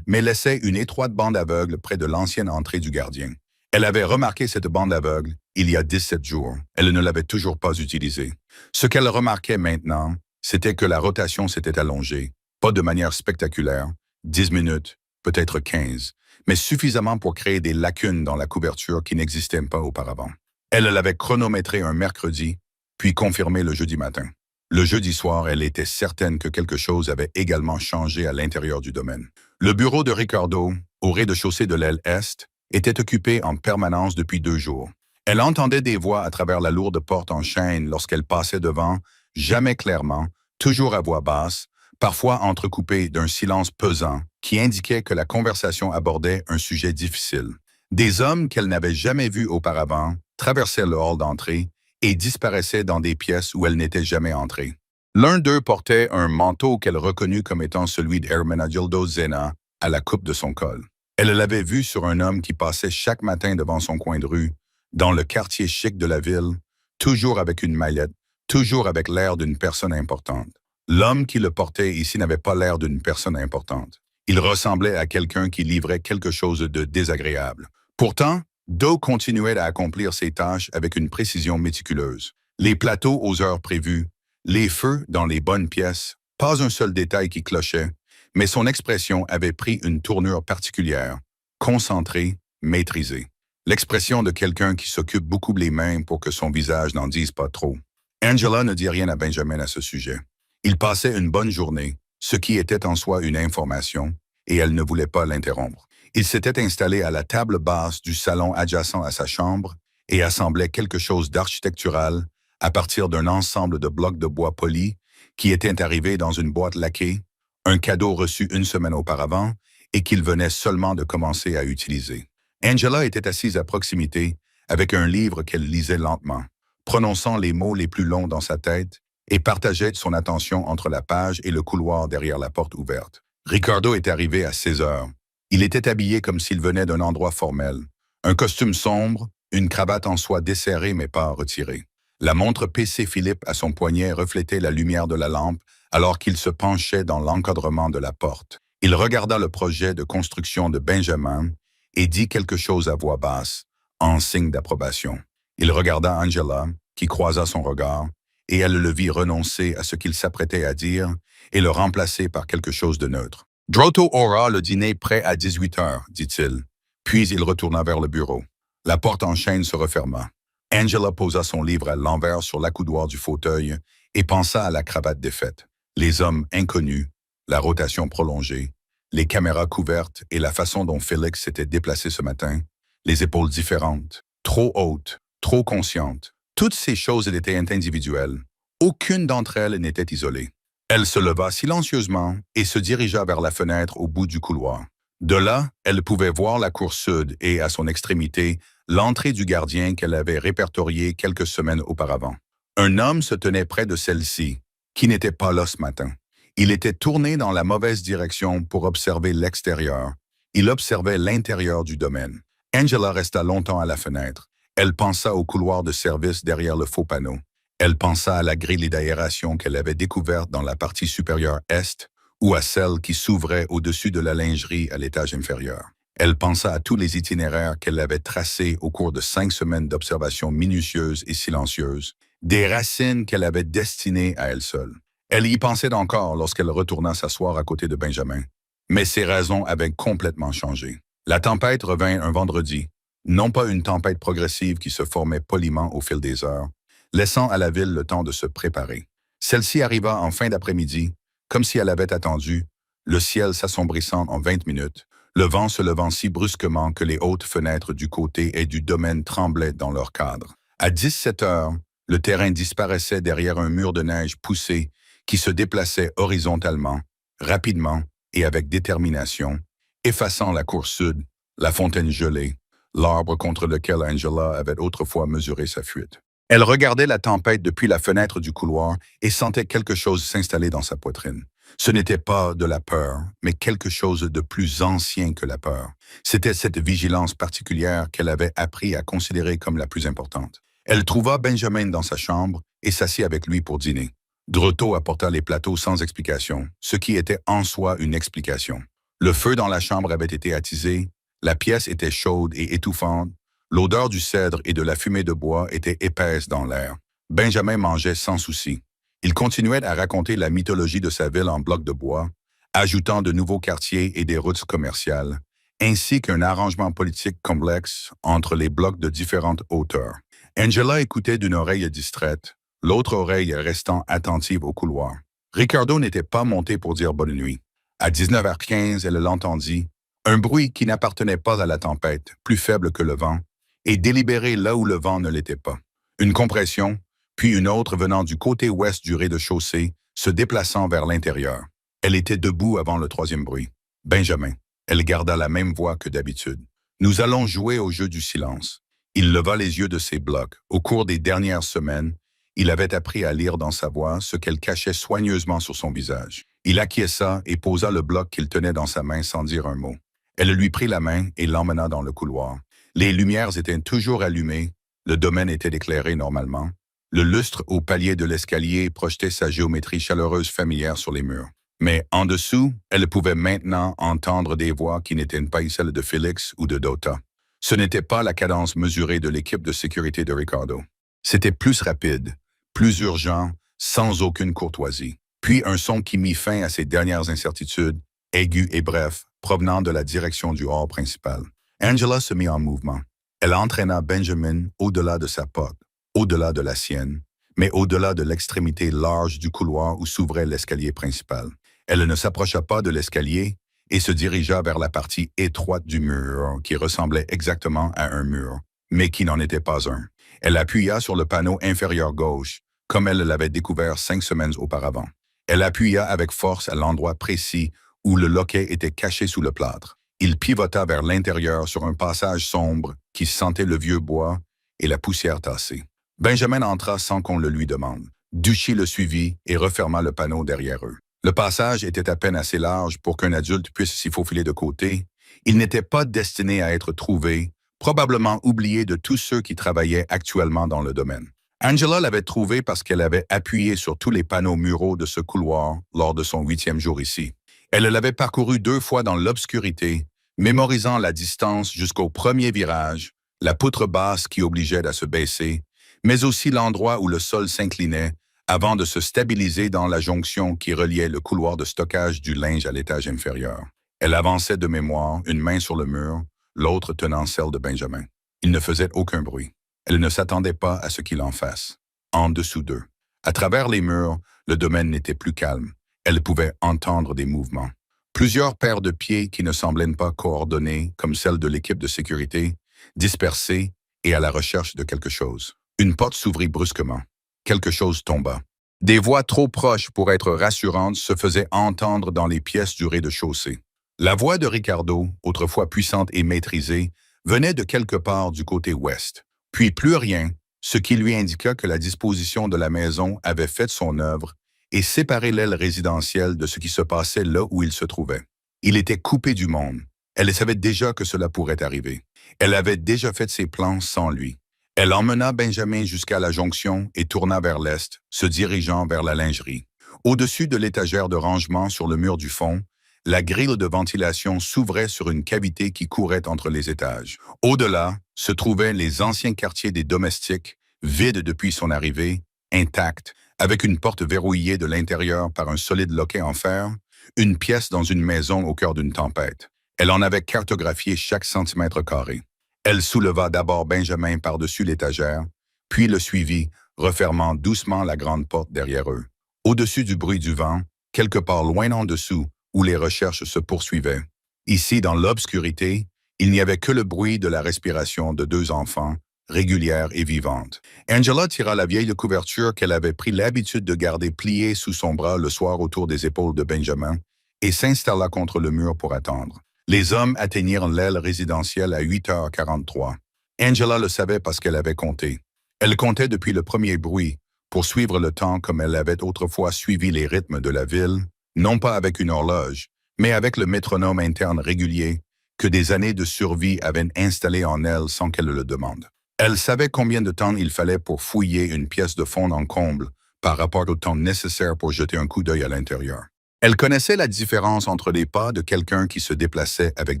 mais laissait une étroite bande aveugle près de l'ancienne entrée du gardien. Elle avait remarqué cette bande aveugle il y a 17 jours. Elle ne l'avait toujours pas utilisée. Ce qu'elle remarquait maintenant, c'était que la rotation s'était allongée, pas de manière spectaculaire, 10 minutes, peut-être 15, mais suffisamment pour créer des lacunes dans la couverture qui n'existaient pas auparavant. Elle l'avait chronométré un mercredi, puis confirmé le jeudi matin. Le jeudi soir, elle était certaine que quelque chose avait également changé à l'intérieur du domaine. Le bureau de Ricardo, au rez-de-chaussée de l'aile est, était occupé en permanence depuis 2 jours. Elle entendait des voix à travers la lourde porte en chêne lorsqu'elle passait devant, jamais clairement, toujours à voix basse, parfois entrecoupée d'un silence pesant qui indiquait que la conversation abordait un sujet difficile. Des hommes qu'elle n'avait jamais vus auparavant traversaient le hall d'entrée et disparaissaient dans des pièces où elle n'était jamais entrée. L'un d'eux portait un manteau qu'elle reconnut comme étant celui d'Hermenegildo Zena à la coupe de son col. Elle l'avait vu sur un homme qui passait chaque matin devant son coin de rue, dans le quartier chic de la ville, toujours avec une mallette, toujours avec l'air d'une personne importante. L'homme qui le portait ici n'avait pas l'air d'une personne importante. Il ressemblait à quelqu'un qui livrait quelque chose de désagréable. Pourtant, Doe continuait à accomplir ses tâches avec une précision méticuleuse. Les plateaux aux heures prévues, les feux dans les bonnes pièces, pas un seul détail qui clochait, mais son expression avait pris une tournure particulière, concentrée, maîtrisée. L'expression de quelqu'un qui s'occupe beaucoup les mains pour que son visage n'en dise pas trop. Angela ne dit rien à Benjamin à ce sujet. Il passait une bonne journée, ce qui était en soi une information, et elle ne voulait pas l'interrompre. Il s'était installé à la table basse du salon adjacent à sa chambre et assemblait quelque chose d'architectural à partir d'un ensemble de blocs de bois polis qui étaient arrivés dans une boîte laquée, un cadeau reçu 1 semaine auparavant et qu'il venait seulement de commencer à utiliser. Angela était assise à proximité avec un livre qu'elle lisait lentement, prononçant les mots les plus longs dans sa tête et partageait son attention entre la page et le couloir derrière la porte ouverte. Ricardo est arrivé à 16 heures. Il était habillé comme s'il venait d'un endroit formel. Un costume sombre, une cravate en soie desserrée mais pas retirée. La montre PC Philippe à son poignet reflétait la lumière de la lampe alors qu'il se penchait dans l'encadrement de la porte. Il regarda le projet de construction de Benjamin et dit quelque chose à voix basse, en signe d'approbation. Il regarda Angela, qui croisa son regard, et elle le vit renoncer à ce qu'il s'apprêtait à dire et le remplacer par quelque chose de neutre. « Drotto aura le dîner prêt à 18 heures, dit-il. Puis il retourna vers le bureau. La porte en chaîne se referma. Angela posa son livre à l'envers sur l'accoudoir du fauteuil et pensa à la cravate défaite. Les hommes inconnus, la rotation prolongée, les caméras couvertes et la façon dont Félix s'était déplacé ce matin, les épaules différentes, trop hautes, trop conscientes. Toutes ces choses étaient individuelles. Aucune d'entre elles n'était isolée. Elle se leva silencieusement et se dirigea vers la fenêtre au bout du couloir. De là, elle pouvait voir la cour sud et, à son extrémité, l'entrée du gardien qu'elle avait répertoriée quelques semaines auparavant. Un homme se tenait près de celle-ci, qui n'était pas là ce matin. Il était tourné dans la mauvaise direction pour observer l'extérieur. Il observait l'intérieur du domaine. Angela resta longtemps à la fenêtre. Elle pensa au couloir de service derrière le faux panneau. Elle pensa à la grille d'aération qu'elle avait découverte dans la partie supérieure est ou à celle qui s'ouvrait au-dessus de la lingerie à l'étage inférieur. Elle pensa à tous les itinéraires qu'elle avait tracés au cours de 5 semaines d'observation minutieuse et silencieuse, des racines qu'elle avait destinées à elle seule. Elle y pensait encore lorsqu'elle retourna s'asseoir à côté de Benjamin. Mais ses raisons avaient complètement changé. La tempête revint un vendredi, non pas une tempête progressive qui se formait poliment au fil des heures, laissant à la ville le temps de se préparer. Celle-ci arriva en fin d'après-midi, comme si elle avait attendu, le ciel s'assombrissant en 20 minutes, le vent se levant si brusquement que les hautes fenêtres du côté et du domaine tremblaient dans leur cadre. À 17 heures, le terrain disparaissait derrière un mur de neige poussé qui se déplaçait horizontalement, rapidement et avec détermination, effaçant la cour sud, la fontaine gelée, l'arbre contre lequel Angela avait autrefois mesuré sa fuite. Elle regardait la tempête depuis la fenêtre du couloir et sentait quelque chose s'installer dans sa poitrine. Ce n'était pas de la peur, mais quelque chose de plus ancien que la peur. C'était cette vigilance particulière qu'elle avait appris à considérer comme la plus importante. Elle trouva Benjamin dans sa chambre et s'assit avec lui pour dîner. Drotto apporta les plateaux sans explication, ce qui était en soi une explication. Le feu dans la chambre avait été attisé, la pièce était chaude et étouffante, l'odeur du cèdre et de la fumée de bois était épaisse dans l'air. Benjamin mangeait sans souci. Il continuait à raconter la mythologie de sa ville en blocs de bois, ajoutant de nouveaux quartiers et des routes commerciales, ainsi qu'un arrangement politique complexe entre les blocs de différentes hauteurs. Angela écoutait d'une oreille distraite, l'autre oreille restant attentive au couloir. Ricardo n'était pas monté pour dire bonne nuit. À 19h15, elle l'entendit, un bruit qui n'appartenait pas à la tempête, plus faible que le vent, et délibéré là où le vent ne l'était pas. Une compression, puis une autre venant du côté ouest du rez-de-chaussée, se déplaçant vers l'intérieur. Elle était debout avant le troisième bruit. Benjamin. Elle garda la même voix que d'habitude. Nous allons jouer au jeu du silence. Il leva les yeux de ses blocs. Au cours des dernières semaines, il avait appris à lire dans sa voix ce qu'elle cachait soigneusement sur son visage. Il acquiesça et posa le bloc qu'il tenait dans sa main sans dire un mot. Elle lui prit la main et l'emmena dans le couloir. Les lumières étaient toujours allumées, le domaine était éclairé normalement. Le lustre au palier de l'escalier projetait sa géométrie chaleureuse familière sur les murs. Mais en dessous, elle pouvait maintenant entendre des voix qui n'étaient pas celles de Félix ou de Dota. Ce n'était pas la cadence mesurée de l'équipe de sécurité de Ricardo. C'était plus rapide, plus urgent, sans aucune courtoisie. Puis un son qui mit fin à ses dernières incertitudes, aigu et bref, provenant de la direction du hall principal. Angela se mit en mouvement. Elle entraîna Benjamin au-delà de sa porte, au-delà de la sienne, mais au-delà de l'extrémité large du couloir où s'ouvrait l'escalier principal. Elle ne s'approcha pas de l'escalier et se dirigea vers la partie étroite du mur qui ressemblait exactement à un mur, mais qui n'en était pas un. Elle appuya sur le panneau inférieur gauche, comme elle l'avait découvert 5 semaines auparavant. Elle appuya avec force à l'endroit précis où le loquet était caché sous le plâtre. Il pivota vers l'intérieur sur un passage sombre qui sentait le vieux bois et la poussière tassée. Benjamin entra sans qu'on le lui demande. Duchy le suivit et referma le panneau derrière eux. Le passage était à peine assez large pour qu'un adulte puisse s'y faufiler de côté. Il n'était pas destiné à être trouvé, probablement oublié de tous ceux qui travaillaient actuellement dans le domaine. Angela l'avait trouvé parce qu'elle avait appuyé sur tous les panneaux muraux de ce couloir lors de son 8e jour ici. Elle l'avait parcouru 2 fois dans l'obscurité, mémorisant la distance jusqu'au premier virage, la poutre basse qui obligeait à se baisser, mais aussi l'endroit où le sol s'inclinait avant de se stabiliser dans la jonction qui reliait le couloir de stockage du linge à l'étage inférieur. Elle avançait de mémoire, une main sur le mur, l'autre tenant celle de Benjamin. Il ne faisait aucun bruit. Elle ne s'attendait pas à ce qu'il en fasse. En dessous d'eux. À travers les murs, le domaine n'était plus calme. Elle pouvait entendre des mouvements. Plusieurs paires de pieds qui ne semblaient pas coordonnés, comme celles de l'équipe de sécurité, dispersés et à la recherche de quelque chose. Une porte s'ouvrit brusquement. Quelque chose tomba. Des voix trop proches pour être rassurantes se faisaient entendre dans les pièces du rez-de-chaussée. La voix de Ricardo, autrefois puissante et maîtrisée, venait de quelque part du côté ouest. Puis plus rien, ce qui lui indiqua que la disposition de la maison avait fait son œuvre et séparé l'aile résidentielle de ce qui se passait là où il se trouvait. Il était coupé du monde. Elle savait déjà que cela pourrait arriver. Elle avait déjà fait ses plans sans lui. Elle emmena Benjamin jusqu'à la jonction et tourna vers l'est, se dirigeant vers la lingerie. Au-dessus de l'étagère de rangement sur le mur du fond, la grille de ventilation s'ouvrait sur une cavité qui courait entre les étages. Au-delà se trouvaient les anciens quartiers des domestiques, vides depuis son arrivée, intacts, avec une porte verrouillée de l'intérieur par un solide loquet en fer, une pièce dans une maison au cœur d'une tempête. Elle en avait cartographié chaque centimètre carré. Elle souleva d'abord Benjamin par-dessus l'étagère, puis le suivit, refermant doucement la grande porte derrière eux. Au-dessus du bruit du vent, quelque part loin en dessous, où les recherches se poursuivaient. Ici, dans l'obscurité, il n'y avait que le bruit de la respiration de 2 enfants, régulière et vivante. Angela tira la vieille couverture qu'elle avait pris l'habitude de garder pliée sous son bras le soir autour des épaules de Benjamin et s'installa contre le mur pour attendre. Les hommes atteignirent l'aile résidentielle à 8h43. Angela le savait parce qu'elle avait compté. Elle comptait depuis le premier bruit, pour suivre le temps comme elle avait autrefois suivi les rythmes de la ville, non pas avec une horloge, mais avec le métronome interne régulier que des années de survie avaient installé en elle sans qu'elle le demande. Elle savait combien de temps il fallait pour fouiller une pièce de fond en comble par rapport au temps nécessaire pour jeter un coup d'œil à l'intérieur. Elle connaissait la différence entre les pas de quelqu'un qui se déplaçait avec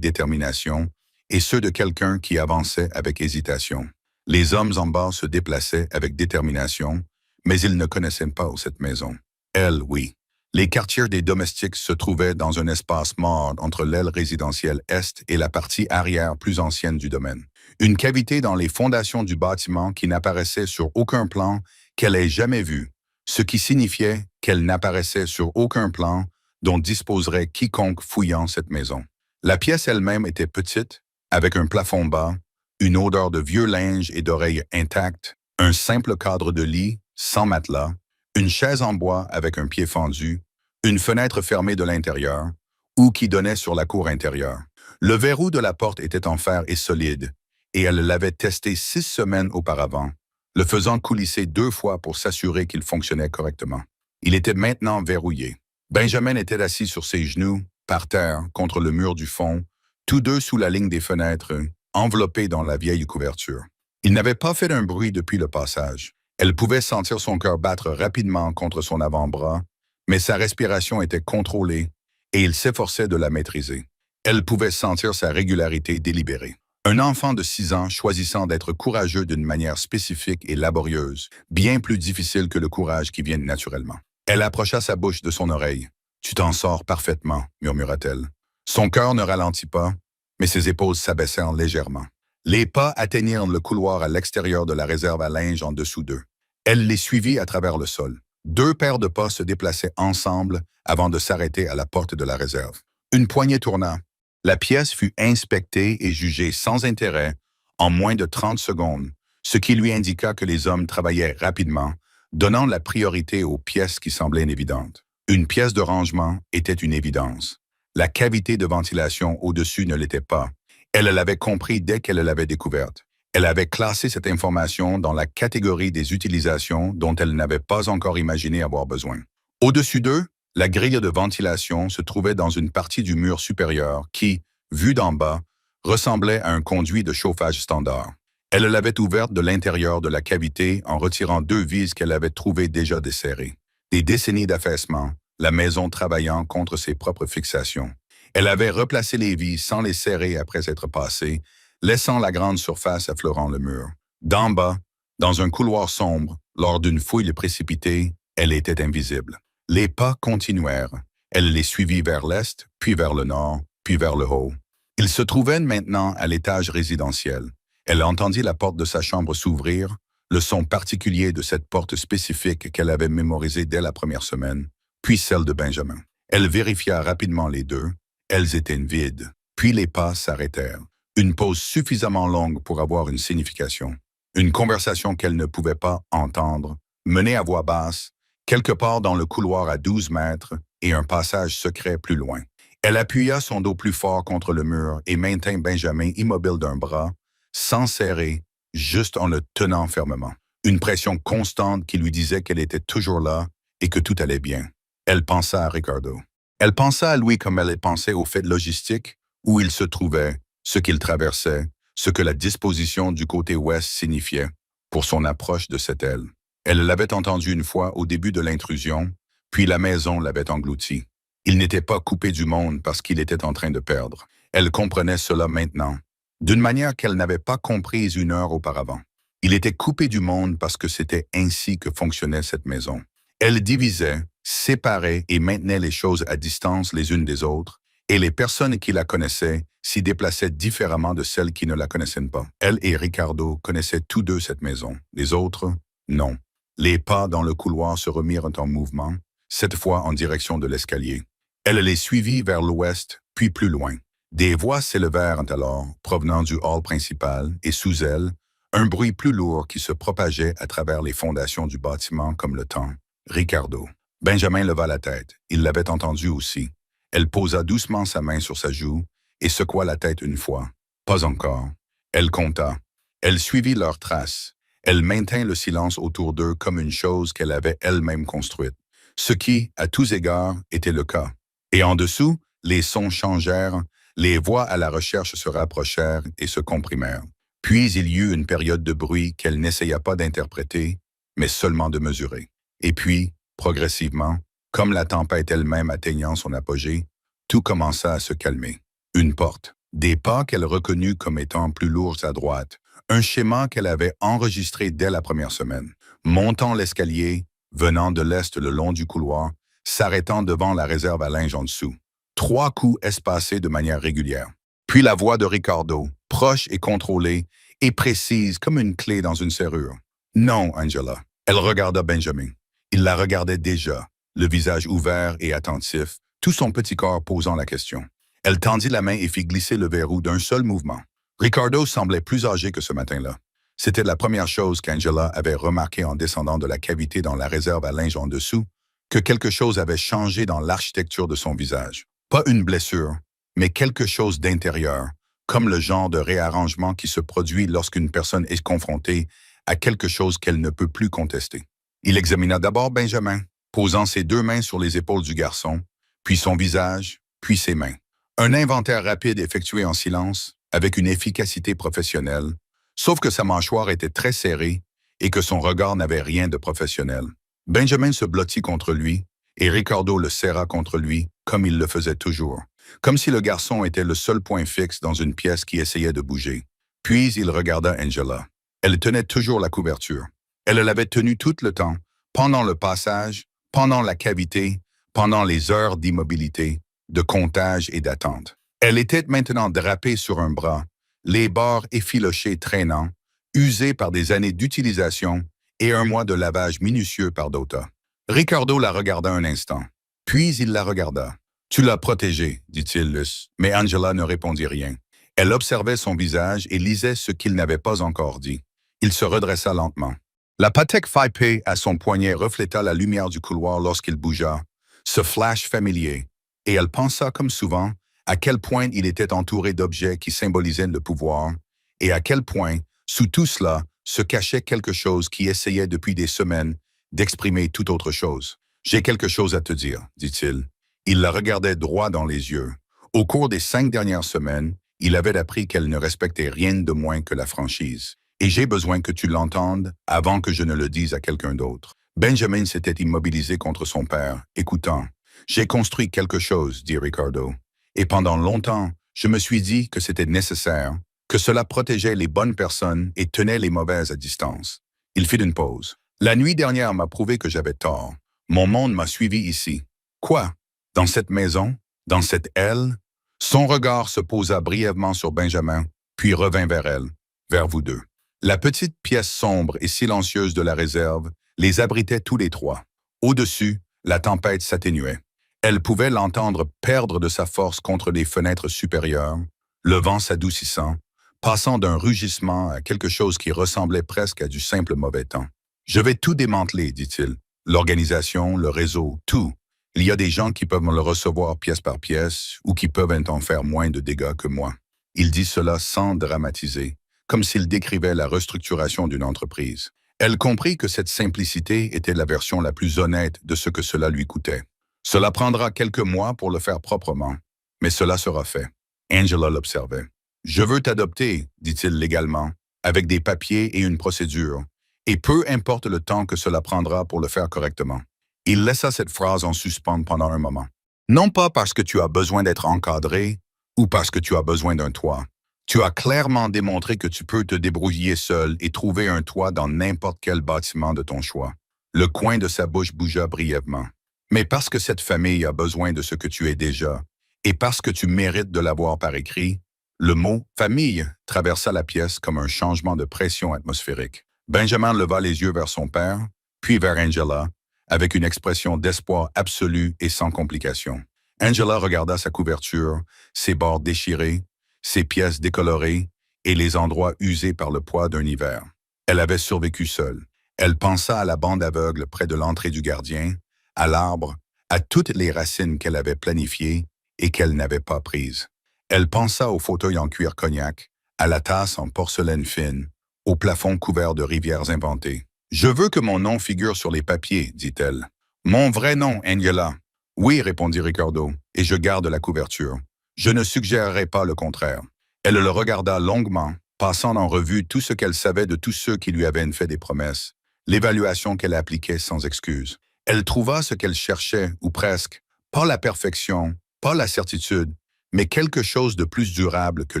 détermination et ceux de quelqu'un qui avançait avec hésitation. Les hommes en bas se déplaçaient avec détermination, mais ils ne connaissaient pas cette maison. Elle, oui. Les quartiers des domestiques se trouvaient dans un espace mort entre l'aile résidentielle est et la partie arrière plus ancienne du domaine. Une cavité dans les fondations du bâtiment qui n'apparaissait sur aucun plan qu'elle ait jamais vu, ce qui signifiait qu'elle n'apparaissait sur aucun plan dont disposerait quiconque fouillant cette maison. La pièce elle-même était petite, avec un plafond bas, une odeur de vieux linge et d'oreilles intactes, un simple cadre de lit, sans matelas, une chaise en bois avec un pied fendu, une fenêtre fermée de l'intérieur, ou qui donnait sur la cour intérieure. Le verrou de la porte était en fer et solide, et elle l'avait testé 6 semaines auparavant, le faisant coulisser 2 fois pour s'assurer qu'il fonctionnait correctement. Il était maintenant verrouillé. Benjamin était assis sur ses genoux, par terre, contre le mur du fond, tous deux sous la ligne des fenêtres, enveloppés dans la vieille couverture. Il n'avait pas fait un bruit depuis le passage. Elle pouvait sentir son cœur battre rapidement contre son avant-bras, mais sa respiration était contrôlée et il s'efforçait de la maîtriser. Elle pouvait sentir sa régularité délibérée. Un enfant de 6 ans choisissant d'être courageux d'une manière spécifique et laborieuse, bien plus difficile que le courage qui vient naturellement. Elle approcha sa bouche de son oreille. « Tu t'en sors parfaitement », murmura-t-elle. Son cœur ne ralentit pas, mais ses épaules s'abaissèrent légèrement. Les pas atteignirent le couloir à l'extérieur de la réserve à linge en dessous d'eux. Elle les suivit à travers le sol. 2 paires de pas se déplaçaient ensemble avant de s'arrêter à la porte de la réserve. Une poignée tourna. La pièce fut inspectée et jugée sans intérêt en moins de 30 secondes, ce qui lui indiqua que les hommes travaillaient rapidement, donnant la priorité aux pièces qui semblaient évidentes. Une pièce de rangement était une évidence. La cavité de ventilation au-dessus ne l'était pas. Elle l'avait compris dès qu'elle l'avait découverte. Elle avait classé cette information dans la catégorie des utilisations dont elle n'avait pas encore imaginé avoir besoin. Au-dessus d'eux, la grille de ventilation se trouvait dans une partie du mur supérieur qui, vue d'en bas, ressemblait à un conduit de chauffage standard. Elle l'avait ouverte de l'intérieur de la cavité en retirant 2 vis qu'elle avait trouvées déjà desserrées. Des décennies d'affaissement, la maison travaillant contre ses propres fixations. Elle avait replacé les vis sans les serrer après être passées, laissant la grande surface affleurant le mur. D'en bas, dans un couloir sombre, lors d'une fouille précipitée, elle était invisible. Les pas continuèrent. Elle les suivit vers l'est, puis vers le nord, puis vers le haut. Ils se trouvaient maintenant à l'étage résidentiel. Elle entendit la porte de sa chambre s'ouvrir, le son particulier de cette porte spécifique qu'elle avait mémorisée dès la première semaine, puis celle de Benjamin. Elle vérifia rapidement les deux. Elles étaient vides. Puis les pas s'arrêtèrent. Une pause suffisamment longue pour avoir une signification. Une conversation qu'elle ne pouvait pas entendre, menée à voix basse, quelque part dans le couloir à 12 mètres et un passage secret plus loin. Elle appuya son dos plus fort contre le mur et maintint Benjamin immobile d'un bras, sans serrer, juste en le tenant fermement. Une pression constante qui lui disait qu'elle était toujours là et que tout allait bien. Elle pensa à Ricardo. Elle pensa à lui comme elle pensait au fait logistique, où il se trouvait, ce qu'il traversait, ce que la disposition du côté ouest signifiait, pour son approche de cette aile. Elle l'avait entendu une fois au début de l'intrusion, puis la maison l'avait englouti. Il n'était pas coupé du monde parce qu'il était en train de perdre. Elle comprenait cela maintenant, d'une manière qu'elle n'avait pas comprise 1 heure auparavant. Il était coupé du monde parce que c'était ainsi que fonctionnait cette maison. Elle divisait, séparait et maintenait les choses à distance les unes des autres, et les personnes qui la connaissaient s'y déplaçaient différemment de celles qui ne la connaissaient pas. Elle et Ricardo connaissaient tous deux cette maison, les autres, non. Les pas dans le couloir se remirent en mouvement, cette fois en direction de l'escalier. Elle les suivit vers l'ouest, puis plus loin. Des voix s'élevèrent alors, provenant du hall principal, et sous elle, un bruit plus lourd qui se propageait à travers les fondations du bâtiment comme le temps. Ricardo. Benjamin leva la tête. Il l'avait entendu aussi. Elle posa doucement sa main sur sa joue et secoua la tête une fois. Pas encore. Elle compta. Elle suivit leurs traces. Elle maintint le silence autour d'eux comme une chose qu'elle avait elle-même construite, ce qui, à tous égards, était le cas. Et en dessous, les sons changèrent, les voix à la recherche se rapprochèrent et se comprimèrent. Puis il y eut une période de bruit qu'elle n'essaya pas d'interpréter, mais seulement de mesurer. Et puis, progressivement, comme la tempête elle-même atteignant son apogée, tout commença à se calmer. Une porte, des pas qu'elle reconnut comme étant plus lourds à droite, un schéma qu'elle avait enregistré dès la première semaine, montant l'escalier, venant de l'est le long du couloir, s'arrêtant devant la réserve à linge en dessous. 3 coups espacés de manière régulière. Puis la voix de Ricardo, proche et contrôlée, et précise comme une clé dans une serrure. « Non, Angela. » Elle regarda Benjamin. Il la regardait déjà, le visage ouvert et attentif, tout son petit corps posant la question. Elle tendit la main et fit glisser le verrou d'un seul mouvement. Ricardo semblait plus âgé que ce matin-là. C'était la première chose qu'Angela avait remarqué en descendant de la cavité dans la réserve à linge en dessous, que quelque chose avait changé dans l'architecture de son visage. Pas une blessure, mais quelque chose d'intérieur, comme le genre de réarrangement qui se produit lorsqu'une personne est confrontée à quelque chose qu'elle ne peut plus contester. Il examina d'abord Benjamin, posant ses 2 mains sur les épaules du garçon, puis son visage, puis ses mains. Un inventaire rapide effectué en silence, avec une efficacité professionnelle, sauf que sa mâchoire était très serrée et que son regard n'avait rien de professionnel. Benjamin se blottit contre lui, et Ricardo le serra contre lui, comme il le faisait toujours, comme si le garçon était le seul point fixe dans une pièce qui essayait de bouger. Puis il regarda Angela. Elle tenait toujours la couverture. Elle l'avait tenue tout le temps, pendant le passage, pendant la cavité, pendant les heures d'immobilité, de comptage et d'attente. Elle était maintenant drapée sur un bras, les bords effilochés traînants, usés par des années d'utilisation et un mois de lavage minutieux par Dota. Ricardo la regarda un instant, puis il la regarda. « Tu l'as protégée, dit-il, Luce. » Mais Angela ne répondit rien. Elle observait son visage et lisait ce qu'il n'avait pas encore dit. Il se redressa lentement. La Patek Philippe à son poignet refléta la lumière du couloir lorsqu'il bougea, ce flash familier, et elle pensa, comme souvent, à quel point il était entouré d'objets qui symbolisaient le pouvoir, et à quel point Sous tout cela se cachait quelque chose qui essayait depuis des semaines d'exprimer tout autre chose. « J'ai quelque chose à te dire, » dit-il. Il la regardait droit dans les yeux. Au cours des 5 dernières semaines, il avait appris qu'elle ne respectait rien de moins que la franchise. Et j'ai besoin que tu l'entendes avant que je ne le dise à quelqu'un d'autre. Benjamin s'était immobilisé contre son père, écoutant. « J'ai construit quelque chose, » dit Ricardo. Et pendant longtemps, je me suis dit que c'était nécessaire, que cela protégeait les bonnes personnes et tenait les mauvaises à distance. Il fit une pause. La nuit dernière m'a prouvé que j'avais tort. Mon monde m'a suivi ici. Quoi? Dans cette maison? Dans cette aile? Son regard se posa brièvement sur Benjamin, puis revint vers elle, vers vous deux. La petite pièce sombre et silencieuse de la réserve les abritait tous les trois. Au-dessus, la tempête s'atténuait. Elle pouvait l'entendre perdre de sa force contre les fenêtres supérieures, le vent s'adoucissant, passant d'un rugissement à quelque chose qui ressemblait presque à du simple mauvais temps. « Je vais tout démanteler, dit-il. L'organisation, le réseau, tout. Il y a des gens qui peuvent me le recevoir pièce par pièce ou qui peuvent en faire moins de dégâts que moi. » Il dit cela sans dramatiser, comme s'il décrivait la restructuration d'une entreprise. Elle comprit que cette simplicité était la version la plus honnête de ce que cela lui coûtait. Cela prendra quelques mois pour le faire proprement, mais cela sera fait. Angela l'observait. « Je veux t'adopter, dit-il légalement, avec des papiers et une procédure, et peu importe le temps que cela prendra pour le faire correctement. » Il laissa cette phrase en suspens pendant un moment. « Non pas parce que tu as besoin d'être encadré ou parce que tu as besoin d'un toit. Tu as clairement démontré que tu peux te débrouiller seul et trouver un toit dans n'importe quel bâtiment de ton choix. » Le coin de sa bouche bougea brièvement. « Mais parce que cette famille a besoin de ce que tu es déjà, et parce que tu mérites de l'avoir par écrit, le mot « famille » traversa la pièce comme un changement de pression atmosphérique. Benjamin leva les yeux vers son père, puis vers Angela, avec une expression d'espoir absolu et sans complication. Angela regarda sa couverture, ses bords déchirés, ses pièces décolorées et les endroits usés par le poids d'un hiver. Elle avait survécu seule. Elle pensa à la bande aveugle près de l'entrée du gardien, à l'arbre, à toutes les racines qu'elle avait planifiées et qu'elle n'avait pas prises. Elle pensa au fauteuil en cuir cognac, à la tasse en porcelaine fine, au plafond couvert de rivières inventées. « Je veux que mon nom figure sur les papiers, dit-elle. « Mon vrai nom, Angela. »« Oui, répondit Ricardo, et je garde la couverture. Je ne suggérerai pas le contraire. » Elle le regarda longuement, passant en revue tout ce qu'elle savait de tous ceux qui lui avaient fait des promesses, l'évaluation qu'elle appliquait sans excuse. Elle trouva ce qu'elle cherchait, ou presque, pas la perfection, pas la certitude, mais quelque chose de plus durable que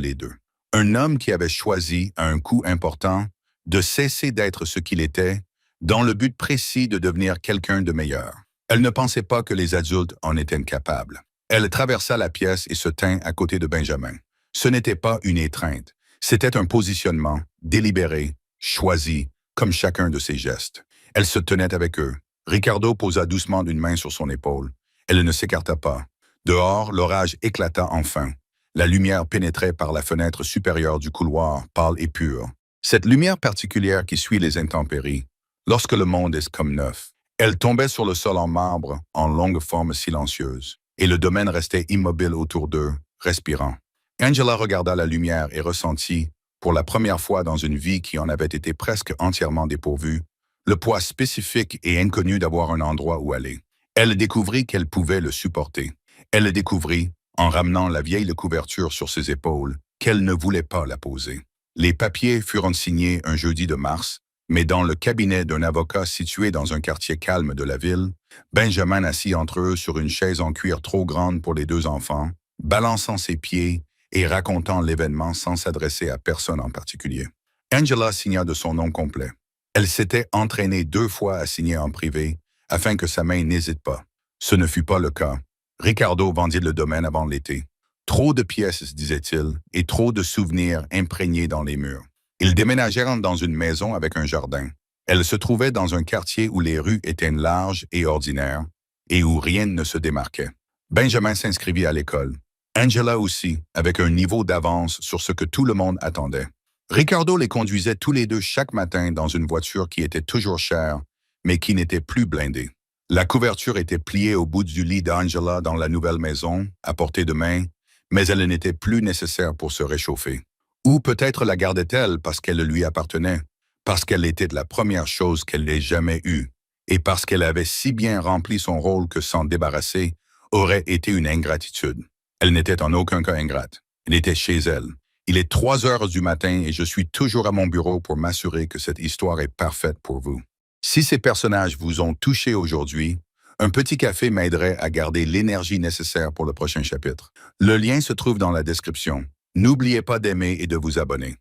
les deux. Un homme qui avait choisi, à un coût important, de cesser d'être ce qu'il était, dans le but précis de devenir quelqu'un de meilleur. Elle ne pensait pas que les adultes en étaient capables. Elle traversa la pièce et se tint à côté de Benjamin. Ce n'était pas une étreinte, c'était un positionnement, délibéré, choisi, comme chacun de ses gestes. Elle se tenait avec eux. Ricardo posa doucement une main sur son épaule. Elle ne s'écarta pas. Dehors, l'orage éclata enfin. La lumière pénétrait par la fenêtre supérieure du couloir, pâle et pure. Cette lumière particulière qui suit les intempéries, lorsque le monde est comme neuf. Elle tombait sur le sol en marbre, en longue forme silencieuse, et le domaine restait immobile autour d'eux, respirant. Angela regarda la lumière et ressentit, pour la première fois dans une vie qui en avait été presque entièrement dépourvue, le poids spécifique et inconnu d'avoir un endroit où aller. Elle découvrit qu'elle pouvait le supporter. Elle découvrit, en ramenant la vieille couverture sur ses épaules, qu'elle ne voulait pas la poser. Les papiers furent signés un jeudi de mars, mais dans le cabinet d'un avocat situé dans un quartier calme de la ville, Benjamin assis entre eux sur une chaise en cuir trop grande pour les deux enfants, balançant ses pieds et racontant l'événement sans s'adresser à personne en particulier. Angela signa de son nom complet. Elle s'était entraînée 2 fois à signer en privé, afin que sa main n'hésite pas. Ce ne fut pas le cas. Ricardo vendit le domaine avant l'été. Trop de pièces, disait-il, et trop de souvenirs imprégnés dans les murs. Ils déménagèrent dans une maison avec un jardin. Elle se trouvait dans un quartier où les rues étaient larges et ordinaires, et où rien ne se démarquait. Benjamin s'inscrivit à l'école. Angela aussi, avec un niveau d'avance sur ce que tout le monde attendait. Ricardo les conduisait tous les deux chaque matin dans une voiture qui était toujours chère, mais qui n'était plus blindée. La couverture était pliée au bout du lit d'Angela dans la nouvelle maison, à portée de main, mais elle n'était plus nécessaire pour se réchauffer. Ou peut-être la gardait-elle parce qu'elle lui appartenait, parce qu'elle était la première chose qu'elle ait jamais eue, et parce qu'elle avait si bien rempli son rôle que s'en débarrasser aurait été une ingratitude. Elle n'était en aucun cas ingrate. Elle était chez elle. Il est 3 heures du matin et je suis toujours à mon bureau pour m'assurer que cette histoire est parfaite pour vous. Si ces personnages vous ont touché aujourd'hui, un petit café m'aiderait à garder l'énergie nécessaire pour le prochain chapitre. Le lien se trouve dans la description. N'oubliez pas d'aimer et de vous abonner.